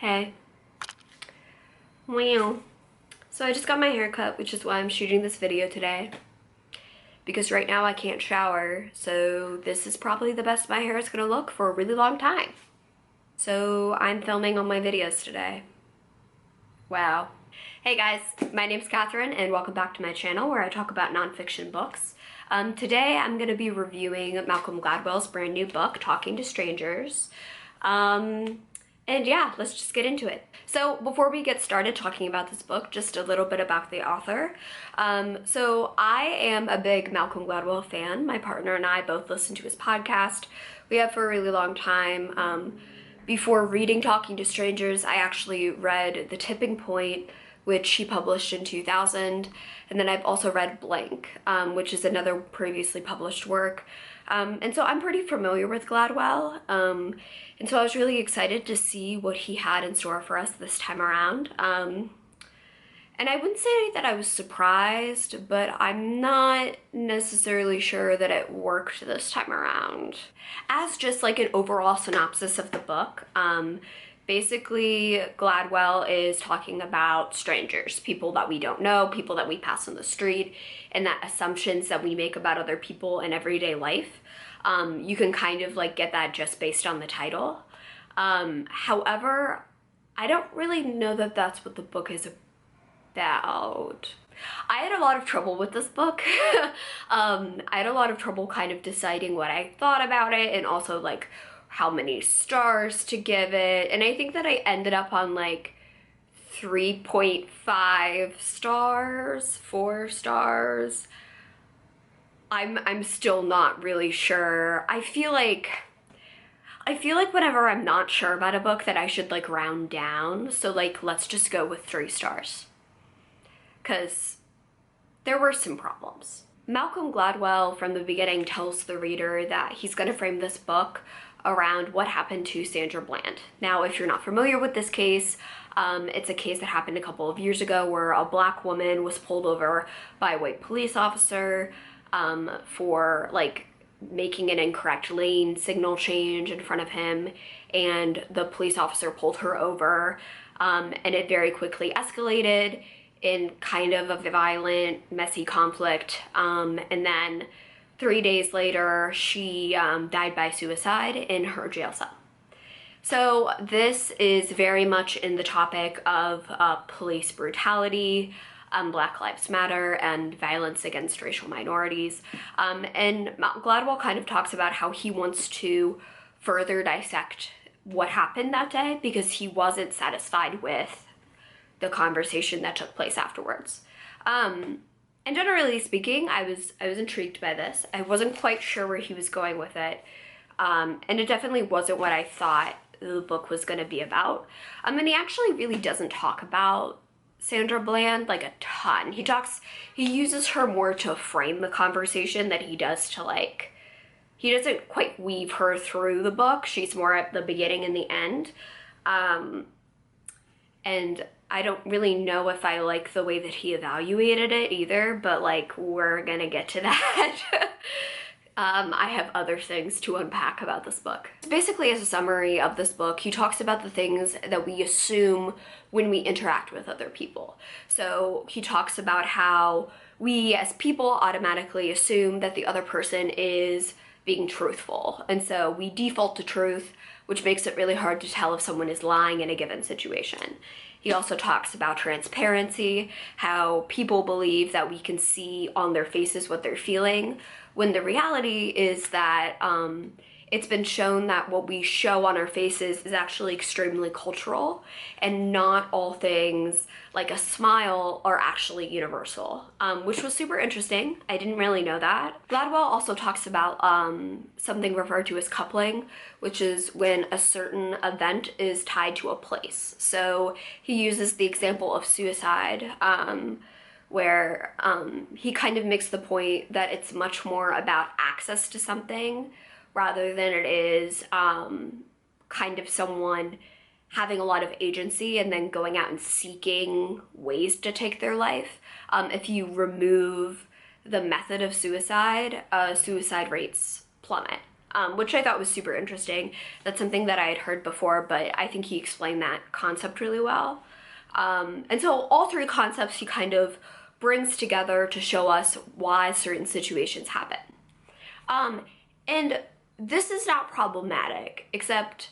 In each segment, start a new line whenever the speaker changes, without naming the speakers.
Hey. Wow. So I just got my hair cut, which is why I'm shooting this video today. Because right now I can't shower, so this is probably the best my hair is gonna look for a really long time. So I'm filming all my videos today. Wow. Hey guys, my name's Catherine and welcome back to my channel where I talk about nonfiction books. Today I'm gonna be reviewing Malcolm Gladwell's brand new book, Talking to Strangers. And yeah, let's just get into it. So before we get started talking about this book, just a little bit about the author. So I am a big Malcolm Gladwell fan. My partner and I both listen to his podcast. We have for a really long time. Before reading Talking to Strangers, I actually read The Tipping Point, which he published in 2000. And then I've also read Blank, which is another previously published work. And so I'm pretty familiar with Gladwell. And so I was really excited to see what he had in store for us this time around. And I wouldn't say that I was surprised, but I'm not necessarily sure that it worked this time around. As just like an overall synopsis of the book, basically Gladwell is talking about strangers, people that we don't know, people that we pass on the street, and that assumptions that we make about other people in everyday life. You can kind of like get that just based on the title. However, I don't really know that that's what the book is about. I had a lot of trouble with this book. I had a lot of trouble kind of deciding what I thought about it and also like how many stars to give it. And I think that I ended up on like 3.5 stars, 4 stars. I'm still not really sure. I feel like whenever I'm not sure about a book that I should like round down. So like, let's just go with 3 stars. 'Cause there were some problems. Malcolm Gladwell from the beginning tells the reader that he's gonna frame this book around what happened to Sandra Bland. Now, if you're not familiar with this case, it's a case that happened a couple of years ago where a black woman was pulled over by a white police officer for like making an incorrect lane signal change in front of him, and the police officer pulled her over, and it very quickly escalated in kind of a violent, messy conflict, and then 3 days later, she died by suicide in her jail cell. So this is very much in the topic of police brutality, Black Lives Matter, and violence against racial minorities. And Gladwell kind of talks about how he wants to further dissect what happened that day because he wasn't satisfied with the conversation that took place afterwards. And generally speaking, I was intrigued by this. I wasn't quite sure where he was going with it. And it definitely wasn't what I thought the book was going to be about. And he actually really doesn't talk about Sandra Bland like a ton. He uses her more to frame the conversation than he does to like, he doesn't quite weave her through the book. She's more at the beginning and the end. And I don't really know if I like the way that he evaluated it either, but like, we're gonna get to that. I have other things to unpack about this book. Basically, as a summary of this book, he talks about the things that we assume when we interact with other people. So he talks about how we as people automatically assume that the other person is being truthful. And so we default to truth, which makes it really hard to tell if someone is lying in a given situation. He also talks about transparency, how people believe that we can see on their faces what they're feeling, when the reality is that it's been shown that what we show on our faces is actually extremely cultural, and not all things like a smile are actually universal, which was super interesting. I didn't really know that. Gladwell also talks about something referred to as coupling, which is when a certain event is tied to a place. So he uses the example of suicide, where he kind of makes the point that it's much more about access to something rather than it is kind of someone having a lot of agency and then going out and seeking ways to take their life. If you remove the method of suicide, suicide rates plummet. which I thought was super interesting. That's something that I had heard before, but I think he explained that concept really well. And so all three concepts he kind of brings together to show us why certain situations happen. And this is not problematic, except,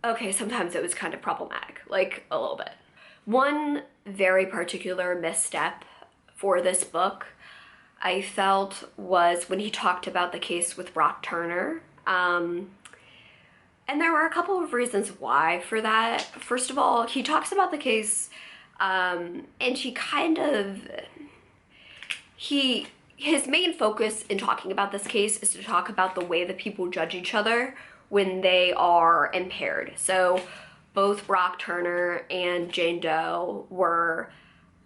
okay, sometimes it was kind of problematic, like a little bit. One very particular misstep for this book, I felt, was when he talked about the case with Brock Turner. And there were a couple of reasons why for that. First of all, he talks about the case, and his main focus in talking about this case is to talk about the way that people judge each other when they are impaired. So both Brock Turner and Jane Doe were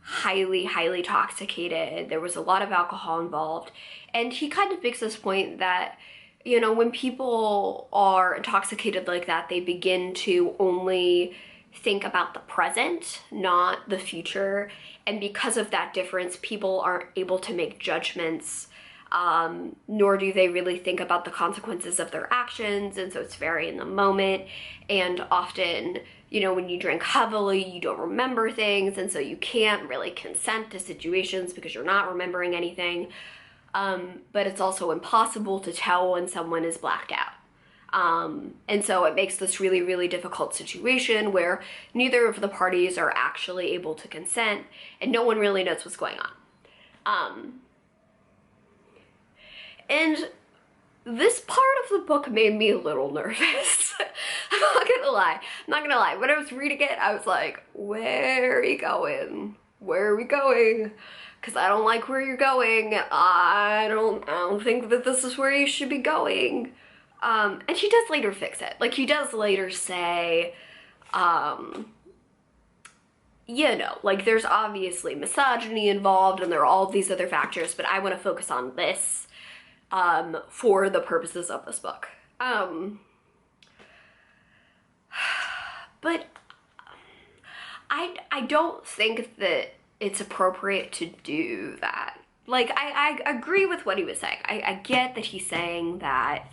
highly, highly intoxicated. There was a lot of alcohol involved. And he kind of makes this point that, you know, when people are intoxicated like that, they begin to only think about the present, not the future. And because of that difference, people aren't able to make judgments, nor do they really think about the consequences of their actions. And so it's very in the moment. And often, you know, when you drink heavily, you don't remember things. And so you can't really consent to situations because you're not remembering anything. But it's also impossible to tell when someone is blacked out. And so it makes this really, really difficult situation where neither of the parties are actually able to consent and no one really knows what's going on. And this part of the book made me a little nervous. I'm not gonna lie. When I was reading it, I was like, where are you going? Where are we going? Because I don't like where you're going. I don't think that this is where you should be going. And he does later fix it. Like, he does later say, you know, like, there's obviously misogyny involved and there are all these other factors, but I want to focus on this, for the purposes of this book. But I don't think that it's appropriate to do that. Like, I agree with what he was saying. I get that he's saying that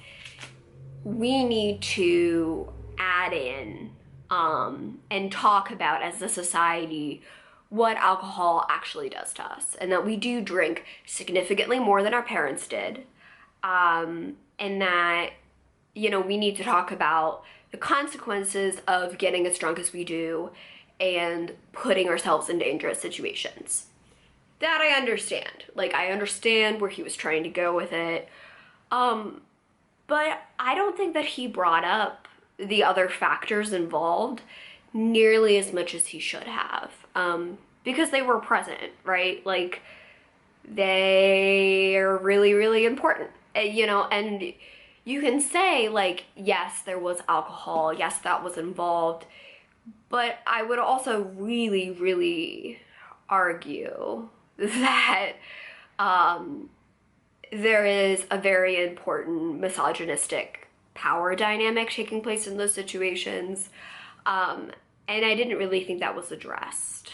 we need to add in and talk about, as a society, what alcohol actually does to us, and that we do drink significantly more than our parents did, and that, you know, we need to talk about the consequences of getting as drunk as we do and putting ourselves in dangerous situations. That I understand. Like, I understand where he was trying to go with it. But I don't think that he brought up the other factors involved nearly as much as he should have. Because they were present, right? Like, they are really, really important. You know, and you can say, like, yes, there was alcohol, yes, that was involved, but I would also really, really argue that there is a very important misogynistic power dynamic taking place in those situations, and I didn't really think that was addressed.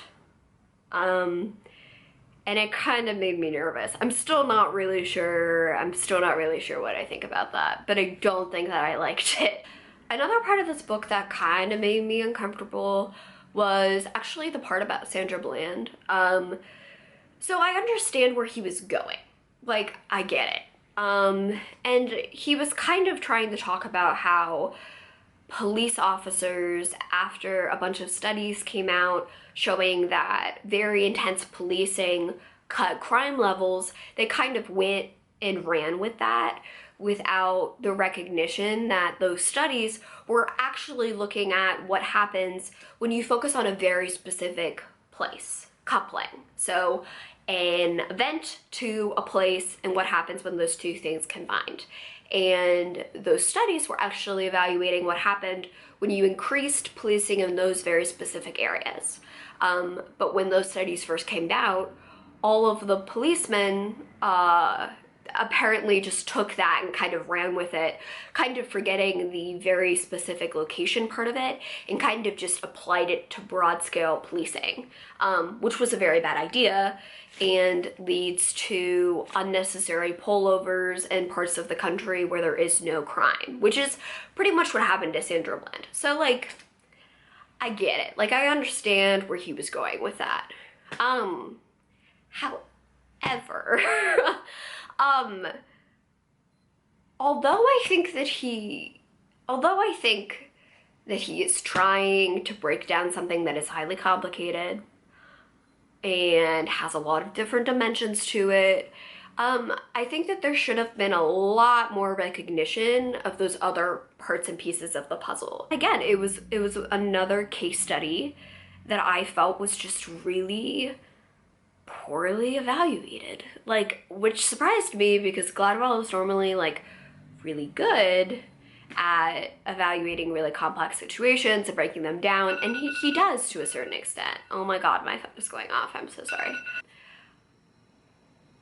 And it kind of made me nervous. I'm still not really sure what I think about that, but I don't think that I liked it. Another part of this book that kind of made me uncomfortable was actually the part about Sandra Bland. So I understand where he was going. Like, I get it. And he was kind of trying to talk about how police officers, after a bunch of studies came out showing that very intense policing cut crime levels, they kind of went and ran with that without the recognition that those studies were actually looking at what happens when you focus on a very specific place, coupling. So an event to a place and what happens when those two things combined. And those studies were actually evaluating what happened when you increased policing in those very specific areas. But when those studies first came out, all of the policemen apparently just took that and kind of ran with it, kind of forgetting the very specific location part of it, and kind of just applied it to broad scale policing, which was a very bad idea and leads to unnecessary pullovers in parts of the country where there is no crime, which is pretty much what happened to Sandra Bland. So like, I get it. Like, I understand where he was going with that. However, although I think that he is trying to break down something that is highly complicated and has a lot of different dimensions to it, I think that there should have been a lot more recognition of those other parts and pieces of the puzzle. Again, it was another case study that I felt was just really poorly evaluated, like, which surprised me because Gladwell is normally like really good at evaluating really complex situations and breaking them down, and he does to a certain extent. Oh my god, my phone is going off. I'm so sorry.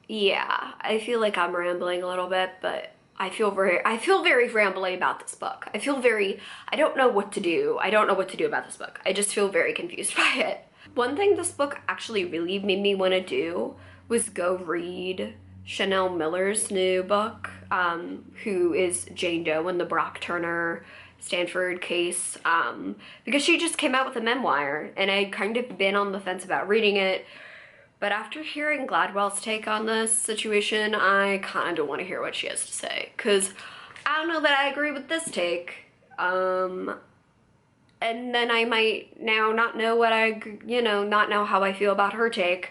Yeah, I feel like I'm rambling a little bit, but I feel very rambly about this book. I don't know what to do. I don't know what to do about this book. I just feel very confused by it. One thing this book actually really made me want to do was go read Chanel Miller's new book, who is Jane Doe in the Brock Turner Stanford case, because she just came out with a memoir, and I'd kind of been on the fence about reading it, but after hearing Gladwell's take on this situation, I kind of want to hear what she has to say, because I don't know that I agree with this take, and then I might now not know not know how I feel about her take,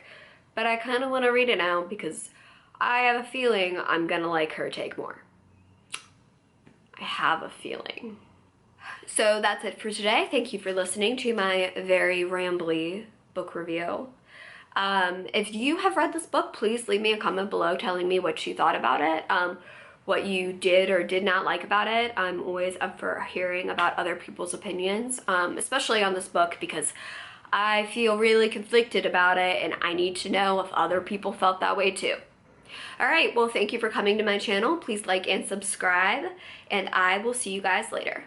but I kind of want to read it now because I have a feeling I'm gonna like her take more. I have a feeling. So that's it for today. Thank you for listening to my very rambly book review. If you have read this book, please leave me a comment below telling me what you thought about it, what you did or did not like about it. I'm always up for hearing about other people's opinions, especially on this book, because I feel really conflicted about it and I need to know if other people felt that way too. Alright, well, thank you for coming to my channel. Please like and subscribe, and I will see you guys later.